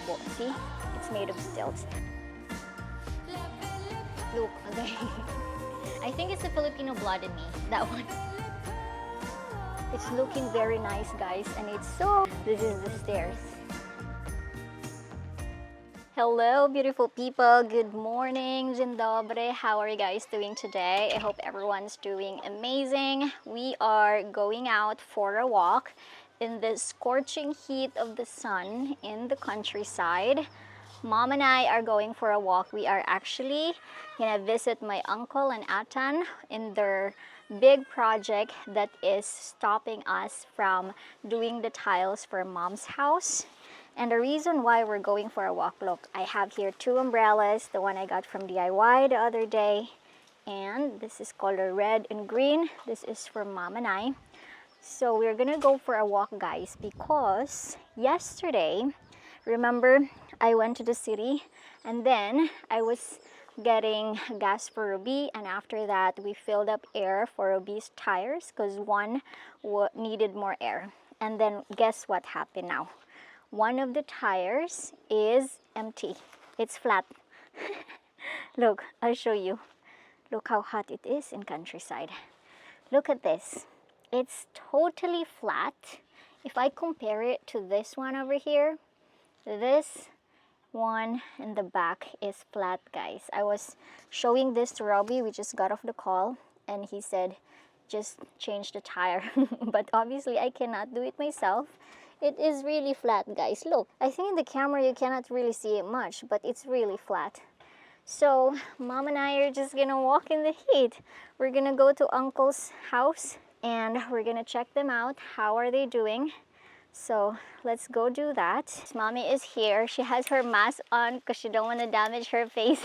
Kubo. See? It's made of stilts. Look, okay. I think it's the Filipino blood in me, that one. It's looking very nice, guys, and it's so... This is the stairs. Hello, beautiful people. Good morning. Dzień dobry. How are you guys doing today? I hope everyone's doing amazing. We are going out for a walk in the scorching heat of the sun in the countryside. Mom and I are going for a walk. We are actually gonna visit my uncle and Atan in their big project that is stopping us from doing the tiles for Mom's house. And the reason why we're going for a walk, look, I have here 2 umbrellas, the one I got from DIY the other day, and this is color red and green. This is for Mom and I. So we're gonna go for a walk, guys, because yesterday, remember, I went to the city and then I was getting gas for Ruby, and after that we filled up air for Ruby's tires because one needed more air. And then guess what happened now? One of the tires is empty. It's flat. Look, I'll show you. Look how hot it is in countryside. Look at this. It's totally flat. If I compare it to this one over here, this one in the back is flat, guys. I was showing this to Robbie. We just got off the call and he said, just change the tire. But obviously I cannot do it myself. It is really flat, guys. Look, I think in the camera you cannot really see it much, but it's really flat. So Mom and I are just gonna walk in the heat. We're gonna go to Uncle's house and we're gonna check them out. How are they doing? So let's go do that. Mommy is here. She has her mask on because she don't want to damage her face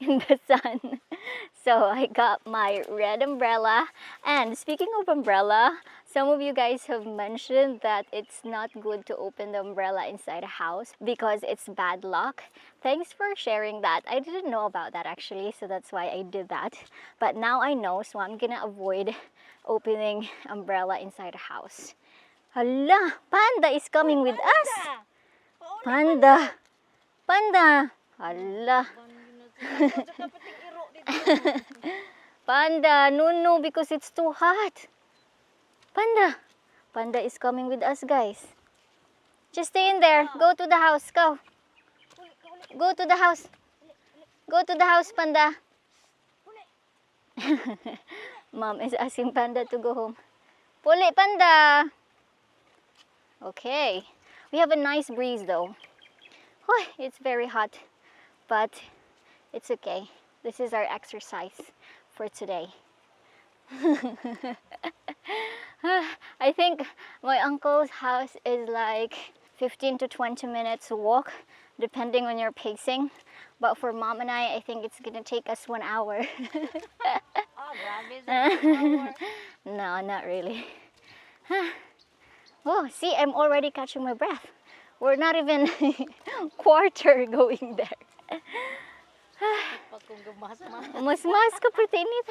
in the sun. So I got my red umbrella. And speaking of umbrella, some of you guys have mentioned that it's not good to open the umbrella inside a house because it's bad luck. Thanks for sharing that. I didn't know about that actually, so that's why I did that. But now I know, so I'm gonna avoid opening umbrella inside a house. Hala, Panda is coming with us. Panda. Panda. Hala. Panda, no, because it's too hot. Panda. Panda is coming with us, guys. Just stay in there. Go to the house. Go. Go to the house. Go to the house, Panda. Mom is asking Panda to go home. Puli, Panda. Okay. We have a nice breeze though. Oh, it's very hot, but it's okay. This is our exercise for today. I think my uncle's house is like 15 to 20 minutes walk, depending on your pacing. But for Mom and I think it's gonna take us 1 hour. No, not really. Oh, see, I'm already catching my breath. We're not even quarter going there. Mas ka init.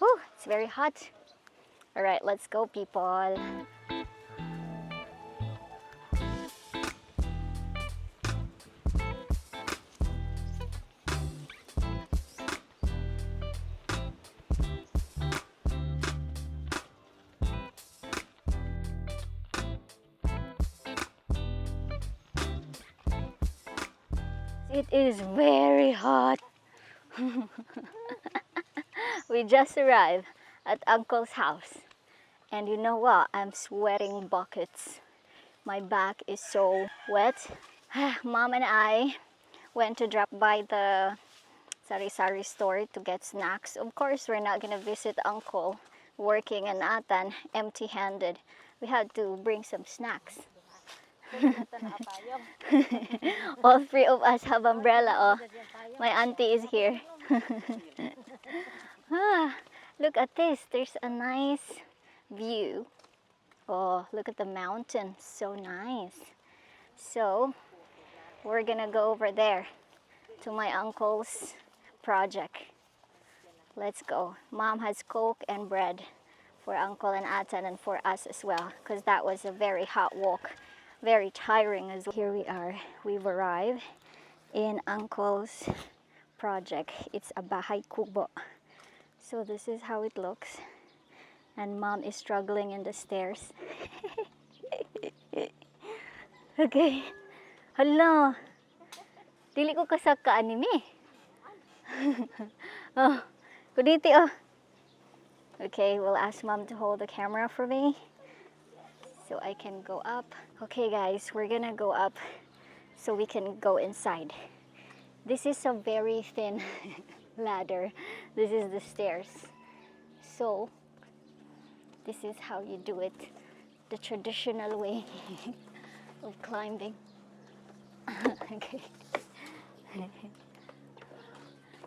Oh, it's very hot. All right, let's go, people. It is very hot. We just arrived at Uncle's house. And you know what? I'm sweating buckets. My back is so wet. Mom and I went to drop by the sari-sari store to get snacks. Of course, we're not gonna visit Uncle working in Atan empty-handed. We had to bring some snacks. All 3 of us have umbrella. Oh, my auntie is here. Look at this. There's a nice view. Oh, look at the mountain. So nice. So we're gonna go over there to my uncle's project. Let's go. Mom has Coke and bread for Uncle and Atan and for us as well, because that was a very hot walk. very tiring as well. Here we are. We've arrived in Uncle's project. It's a Bahay Kubo. So this is how it looks. And Mom is struggling in the stairs. Okay. Hala. Dili ko kasag ka anime. Oh, kuditi oh. Okay, we'll ask Mom to hold the camera for me so I can go up. Okay guys, we're gonna go up so we can go inside. This is a very thin ladder. This is the stairs. So, this is how you do it. The traditional way of climbing. Okay.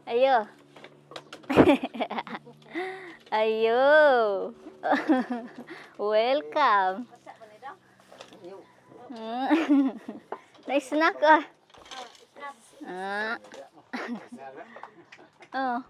Ayo. Ayo. Welcome. Nice snack ah. Oh.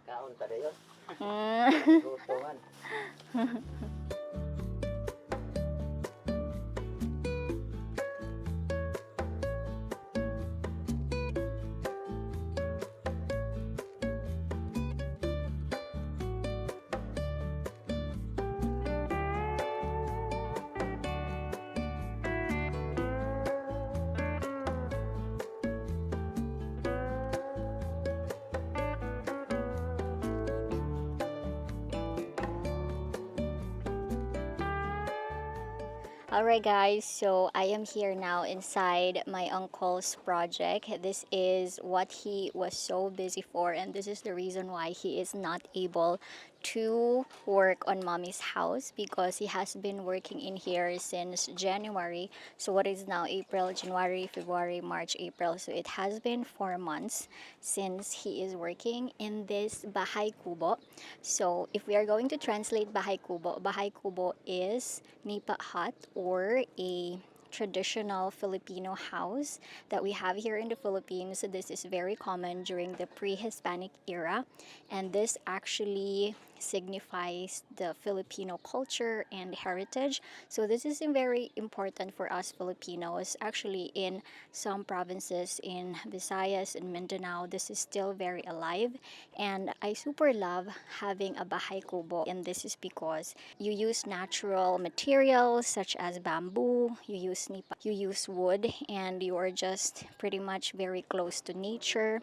Alright guys, so I am here now inside my uncle's project. This is what he was so busy for, and this is the reason why he is not able to work on Mommy's house, because he has been working in here since January. So what is now April, January, February, March, April. So it has been 4 months since he is working in this Bahay Kubo. So if we are going to translate Bahay Kubo is nipa hut, or a traditional Filipino house that we have here in the Philippines. So this is very common during the pre-Hispanic era, and this actually signifies the Filipino culture and heritage. So this is very important for us Filipinos. Actually, in some provinces in Visayas and Mindanao, this is still very alive, and I super love having a Bahay Kubo. And this is because you use natural materials such as bamboo, you use nipa, you use wood, and you are just pretty much very close to nature.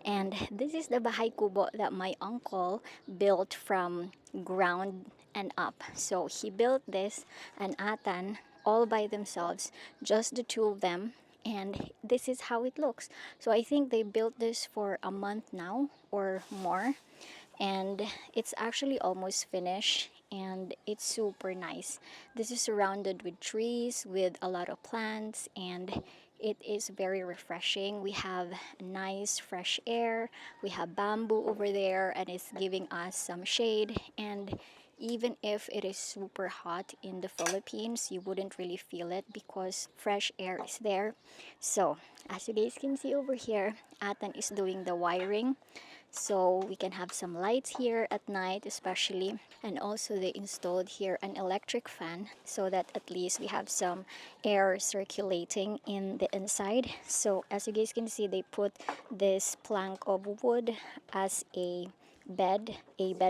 And this is the Bahay Kubo that my uncle built from ground and up. So he built this and Atan all by themselves, just the two of them. And this is how it looks. So I think they built this for a month now or more, and it's actually almost finished, and it's super nice. This is surrounded with trees, with a lot of plants, and it is very refreshing. We have nice fresh air, we have bamboo over there, and it's giving us some shade. And even if it is super hot in the Philippines, you wouldn't really feel it because fresh air is there. So as you guys can see over here, Atan is doing the wiring, so we can have some lights here at night especially. And also they installed here an electric fan so that at least we have some air circulating in the inside. So as you guys can see, they put this plank of wood as a bed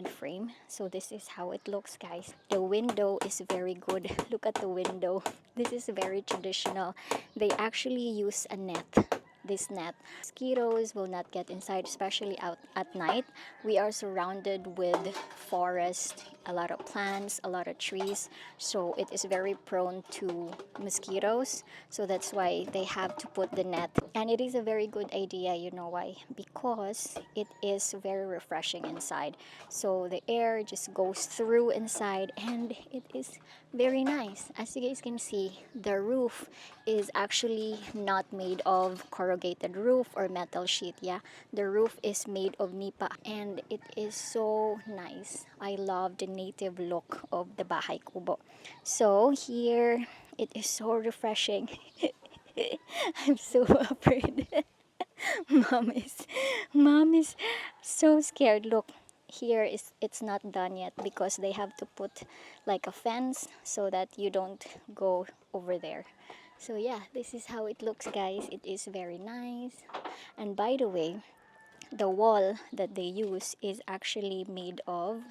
frame. So this is how it looks, guys. The window is very good. Look at the window. This is very traditional. They actually use a net, this net. Mosquitoes will not get inside, especially out at night. We are surrounded with forest, a lot of plants, a lot of trees, so it is very prone to mosquitoes. So that's why they have to put the net. And it is a very good idea, you know why? Because it is very refreshing inside. So the air just goes through inside, and it is very nice. As you guys can see, the roof is actually not made of corrugated roof or metal sheet. Yeah, the roof is made of nipa, and it is so nice. I love the native look of the Bahay Kubo. So here it is so refreshing. I'm so afraid. mom is mom is so scared. Look, here is, it's not done yet because they have to put like a fence so that you don't go over there. So yeah, this is how it looks, guys. It is very nice. And by the way, the wall that they use is actually made of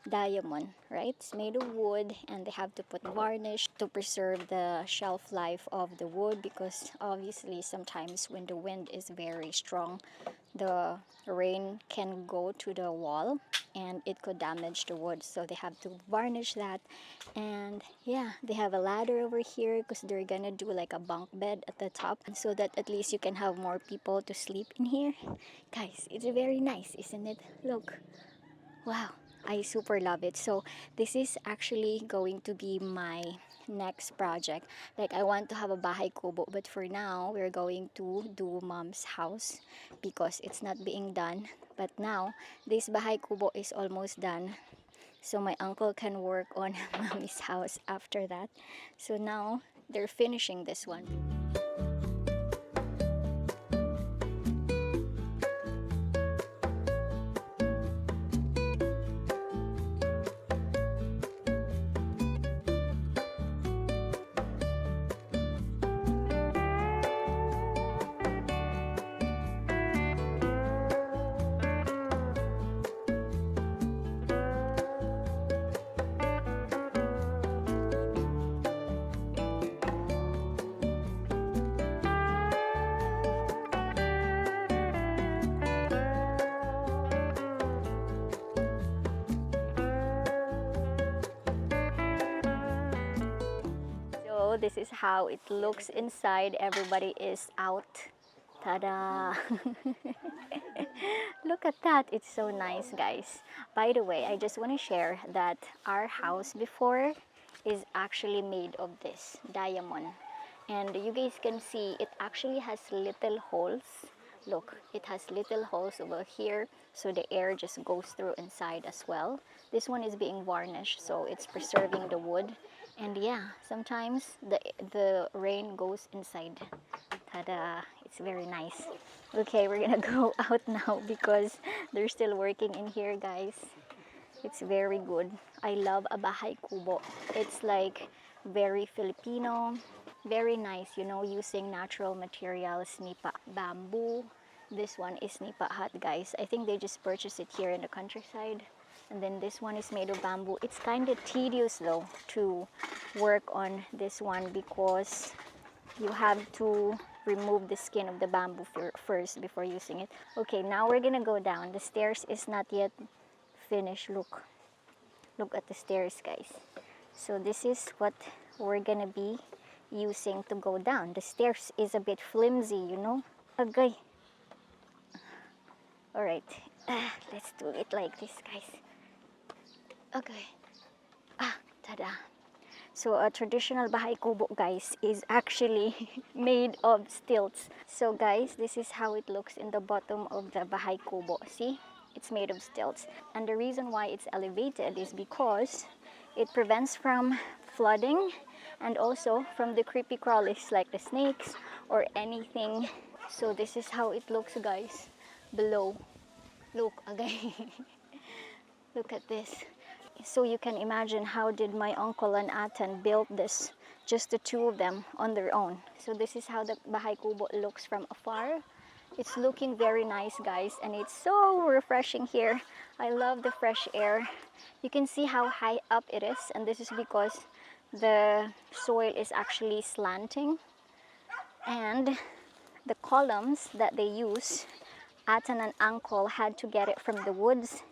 diamond, right? It's made of wood, and they have to put varnish to preserve the shelf life of the wood, because obviously sometimes when the wind is very strong, the rain can go to the wall and it could damage the wood, so they have to varnish that. And yeah, they have a ladder over here because they're gonna do like a bunk bed at the top, so that at least you can have more people to sleep in here. Guys, it's very nice, isn't it? Look, wow, I super love it. So this is actually going to be my next project. Like, I want to have a bahay kubo, but for now we're going to do mom's house because it's not being done. But now this bahay kubo is almost done, so my uncle can work on mommy's house after that. So now they're finishing this one. So this is how it looks inside. Everybody is out. Ta-da! Look at that. It's so nice, guys. By the way, I just want to share that our house before is actually made of this diamond. And you guys can see it actually has little holes. Look, it has little holes over here, so the air just goes through inside as well. This one is being varnished, so it's preserving the wood. And yeah, sometimes the rain goes inside. Ta-da! It's very nice. Okay, we're gonna go out now because they're still working in here, guys. It's very good. I love a bahay kubo. It's like very Filipino, very nice, you know, using natural materials, nipa bamboo. This one is nipa hut, guys. I think they just purchased it here in the countryside. And then this one is made of bamboo. It's kind of tedious though to work on this one because you have to remove the skin of the bamboo first before using it. Okay, now we're gonna go down. The stairs is not yet finished. Look at the stairs, guys. So this is what we're gonna be using to go down. The stairs is a bit flimsy, you know. Okay. All right. Let's do it like this, guys. Okay. Ta-da. So a traditional bahay kubo, guys, is actually made of stilts. So guys, this is how it looks in the bottom of the bahay kubo. See? It's made of stilts. And the reason why it's elevated is because it prevents from flooding and also from the creepy crawlies like the snakes or anything. So this is how it looks, guys, below. Look, again. Look at this. So you can imagine how did my uncle and Atan build this, just the two of them on their own. So this is how the bahay kubo looks from afar. It's looking very nice, guys, and it's so refreshing here. I love the fresh air. You can see how high up it is, and this is because the soil is actually slanting. And the columns that they use, Atan and Uncle had to get it from the woods,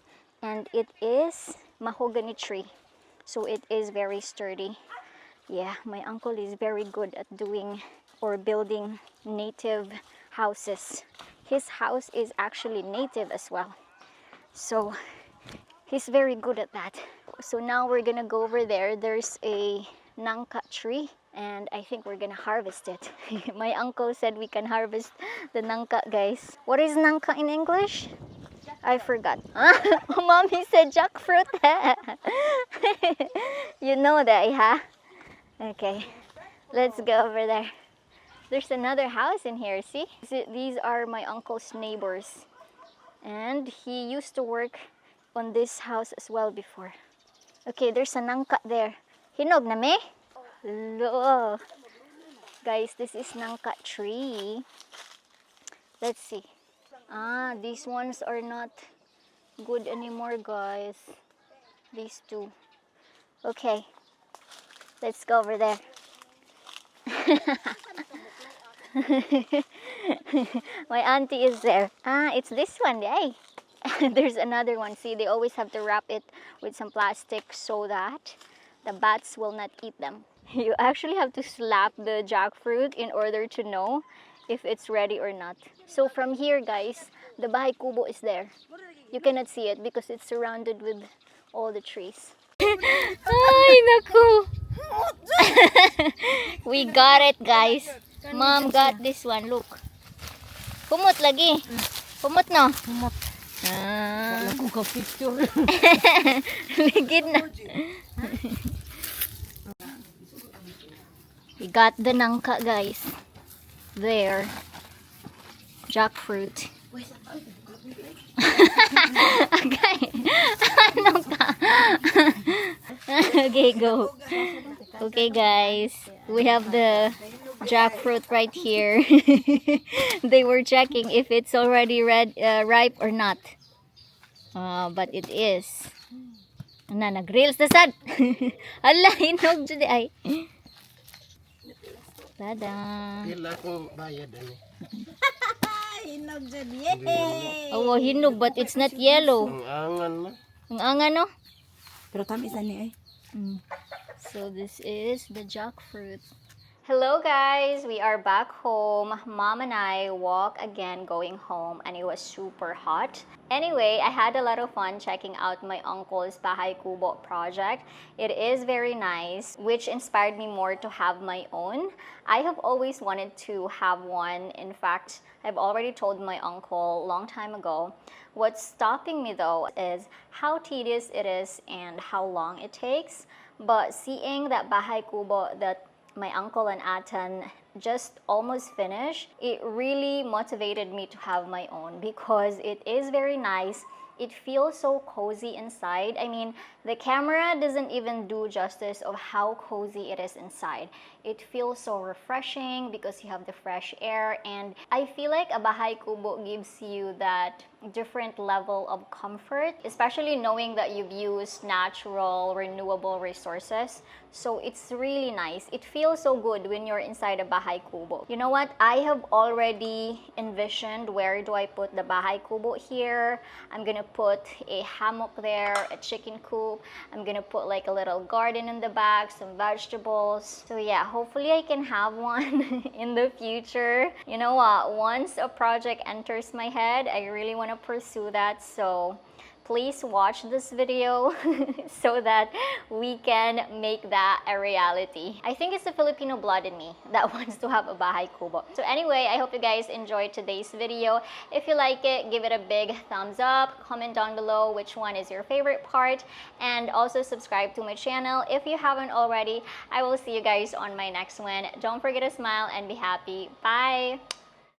and it is mahogany tree, so it is very sturdy. Yeah, my uncle is very good at doing or building native houses. His house is actually native as well, so he's very good at that. So now we're gonna go over there. There's a nangka tree, and I think we're gonna harvest it. My uncle said we can harvest the nangka, guys. What is nangka in English? I forgot. Mommy said jackfruit. You know that, huh? Okay, let's go over there. There's another house in here, see? These are my uncle's neighbors. And he used to work on this house as well before. Okay, there's a nangka there. Hinog na me? Lo. Guys, this is nangka tree. Let's see. Ah, these ones are not good anymore, guys. These two. Okay, let's go over there. My auntie is there. Ah, it's this one, yay. There's another one. See, they always have to wrap it with some plastic so that the bats will not eat them. You actually have to slap the jackfruit in order to know if it's ready or not. So from here, guys, the Bahay Kubo is there. You cannot see it because it's surrounded with all the trees. Ay, naku! We got it, guys. Mom got this one. Look. Kumot lagi. Kumot no? Kumot. Ah. Wala ko picture. Ligid na. We got the nangka, guys. There. Jackfruit. Okay. Ano ka? Okay, go. Okay, guys. We have the jackfruit right here. They were checking if it's already ripe or not. But it is. Nag-reels na sad. Ala, hinog dyan ay. Tada. Pila kong bayad ani. Hinog dyan, yay! Oh, hinog, but it's not yellow. Ang angan na. Ang angan, no? Pero tamis ani ay. So this is the jackfruit. Hello guys, we are back home. Mom and I walk again going home and it was super hot. Anyway, I had a lot of fun checking out my uncle's Bahay Kubo project. It is very nice, which inspired me more to have my own. I have always wanted to have one. In fact, I've already told my uncle a long time ago. What's stopping me though is how tedious it is and how long it takes. But seeing that Bahay Kubo that my uncle and Atan just almost finished, it really motivated me to have my own because it is very nice. It feels so cozy inside. I mean, the camera doesn't even do justice of how cozy it is inside. It feels so refreshing because you have the fresh air, and I feel like a Bahay Kubo gives you that different level of comfort, especially knowing that you've used natural, renewable resources. So it's really nice. It feels so good when you're inside a Bahay Kubo. You know what? I have already envisioned where do I put the Bahay Kubo here. I'm gonna put a hammock there, a chicken coop. I'm gonna put like a little garden in the back, some vegetables. So yeah, hopefully I can have one in the future. You know what? Once a project enters my head, I really want to pursue that. So please watch this video so that we can make that a reality. I think it's the Filipino blood in me that wants to have a Bahay Kubo. So anyway, I hope you guys enjoyed today's video. If you like it, give it a big thumbs up. Comment down below which one is your favorite part. And also subscribe to my channel if you haven't already. I will see you guys on my next one. Don't forget to smile and be happy. Bye!